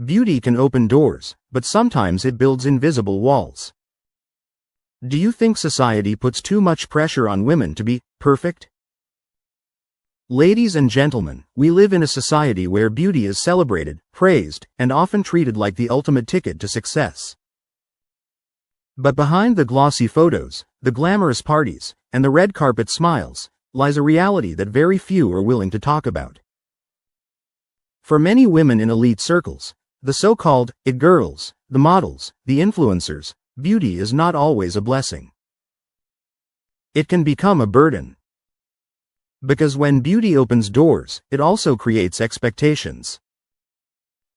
Beauty can open doors, but sometimes it builds invisible walls. Do you think society puts too much pressure on women to be perfect? Ladies and gentlemen, we live in a society where beauty is celebrated, praised, and often treated like the ultimate ticket to success. But behind the glossy photos, the glamorous parties, and the red carpet smiles, lies a reality that very few are willing to talk about. For many women in elite circles, the so-called it girls, the models, the influencers, beauty is not always a blessing. It can become a burden. Because when beauty opens doors, it also creates expectations.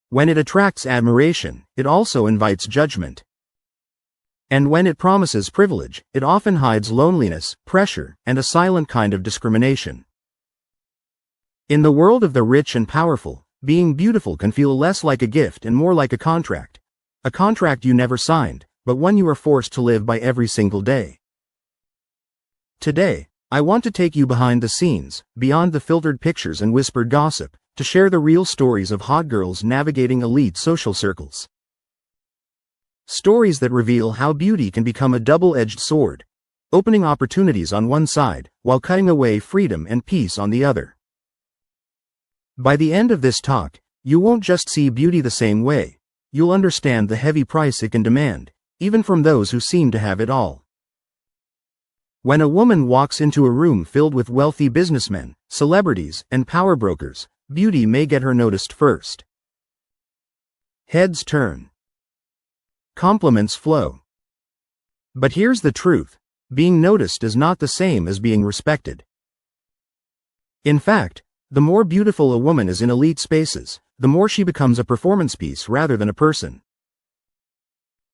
When it attracts admiration, it also invites judgment. And when it promises privilege, it often hides loneliness, pressure, and a silent kind of discrimination. In the world of the rich and powerful, being beautiful can feel less like a gift and more like a contract. A contract you never signed, but one you are forced to live by every single day. Today, I want to take you behind the scenes, beyond the filtered pictures and whispered gossip, to share the real stories of hot girls navigating elite social circles. Stories that reveal how beauty can become a double-edged sword, opening opportunities on one side, while cutting away freedom and peace on the other. By the end of this talk, you won't just see beauty the same way, you'll understand the heavy price it can demand, even from those who seem to have it all. When a woman walks into a room filled with wealthy businessmen, celebrities, and power brokers, beauty may get her noticed first. Heads turn. Compliments flow. But here's the truth: being noticed is not the same as being respected. In fact, the more beautiful a woman is in elite spaces, the more she becomes a performance piece rather than a person.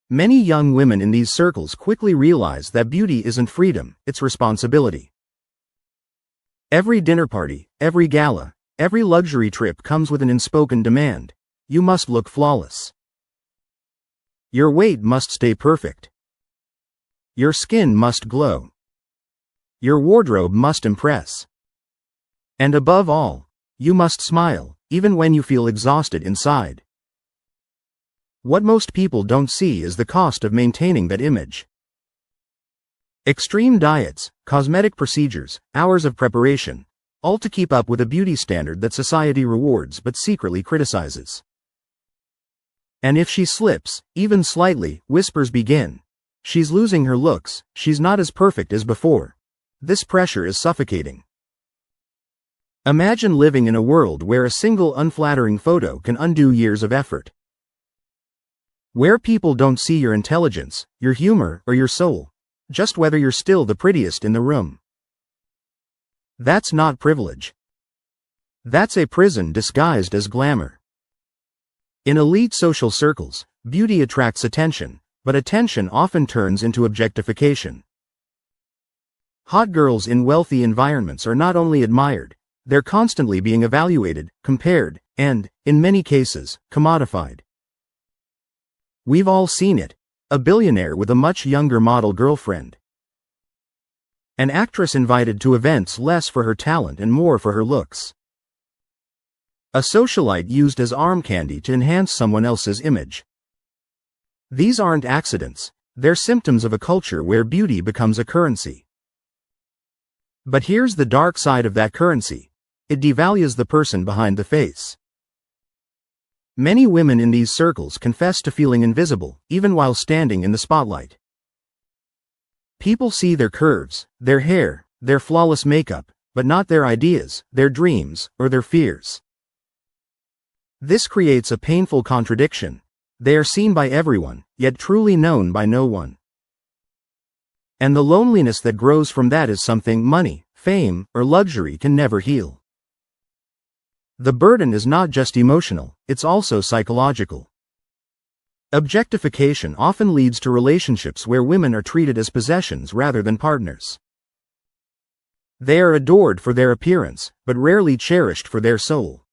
Many young women in these circles quickly realize that beauty isn't freedom, it's responsibility. Every dinner party, every gala, every luxury trip comes with an unspoken demand: you must look flawless. Your weight must stay perfect. Your skin must glow. Your wardrobe must impress. And above all, you must smile, even when you feel exhausted inside. What most people don't see is the cost of maintaining that image. Extreme diets, cosmetic procedures, hours of preparation, all to keep up with a beauty standard that society rewards but secretly criticizes. And if she slips, even slightly, whispers begin. She's losing her looks, she's not as perfect as before. This pressure is suffocating. Imagine living in a world where a single unflattering photo can undo years of effort. Where people don't see your intelligence, your humor, or your soul, just whether you're still the prettiest in the room. That's not privilege. That's a prison disguised as glamour. In elite social circles, beauty attracts attention, but attention often turns into objectification. Hot girls in wealthy environments are not only admired, they're constantly being evaluated, compared, and, in many cases, commodified. We've all seen it: a billionaire with a much younger model girlfriend. An actress invited to events less for her talent and more for her looks. A socialite used as arm candy to enhance someone else's image. These aren't accidents, they're symptoms of a culture where beauty becomes a currency. But here's the dark side of that currency: it devalues the person behind the face. Many women in these circles confess to feeling invisible, even while standing in the spotlight. People see their curves, their hair, their flawless makeup, but not their ideas, their dreams, or their fears. This creates a painful contradiction. They are seen by everyone, yet truly known by no one. And the loneliness that grows from that is something money, fame, or luxury can never heal. The burden is not just emotional, it's also psychological. Objectification often leads to relationships where women are treated as possessions rather than partners. They are adored for their appearance, but rarely cherished for their soul.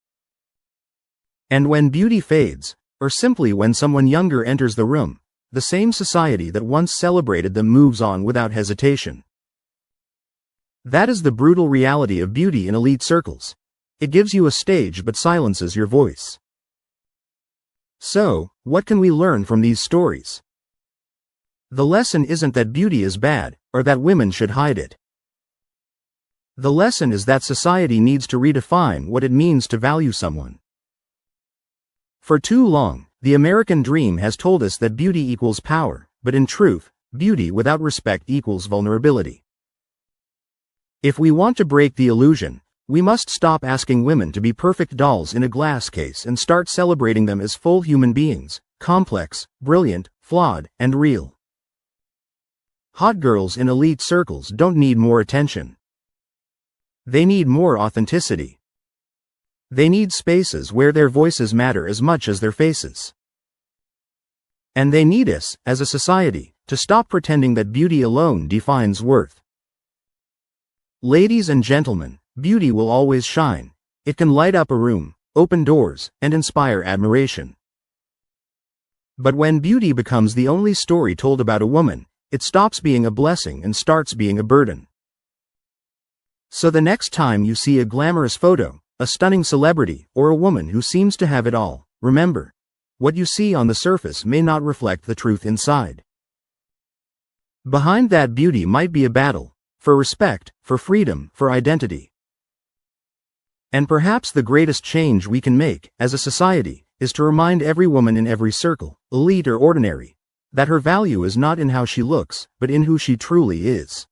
And when beauty fades, or simply when someone younger enters the room, the same society that once celebrated them moves on without hesitation. That is the brutal reality of beauty in elite circles. It gives you a stage but silences your voice. So, what can we learn from these stories? The lesson isn't that beauty is bad, or that women should hide it. The lesson is that society needs to redefine what it means to value someone. For too long, the American dream has told us that beauty equals power, but in truth, beauty without respect equals vulnerability. If we want to break the illusion, we must stop asking women to be perfect dolls in a glass case and start celebrating them as full human beings, complex, brilliant, flawed, and real. Hot girls in elite circles don't need more attention. They need more authenticity. They need spaces where their voices matter as much as their faces. And they need us, as a society, to stop pretending that beauty alone defines worth. Ladies and gentlemen, beauty will always shine. It can light up a room, open doors, and inspire admiration. But when beauty becomes the only story told about a woman, it stops being a blessing and starts being a burden. So the next time you see a glamorous photo, a stunning celebrity, or a woman who seems to have it all, remember, what you see on the surface may not reflect the truth inside. Behind that beauty might be a battle, for respect, for freedom, for identity. And perhaps the greatest change we can make, as a society, is to remind every woman in every circle, elite or ordinary, that her value is not in how she looks, but in who she truly is.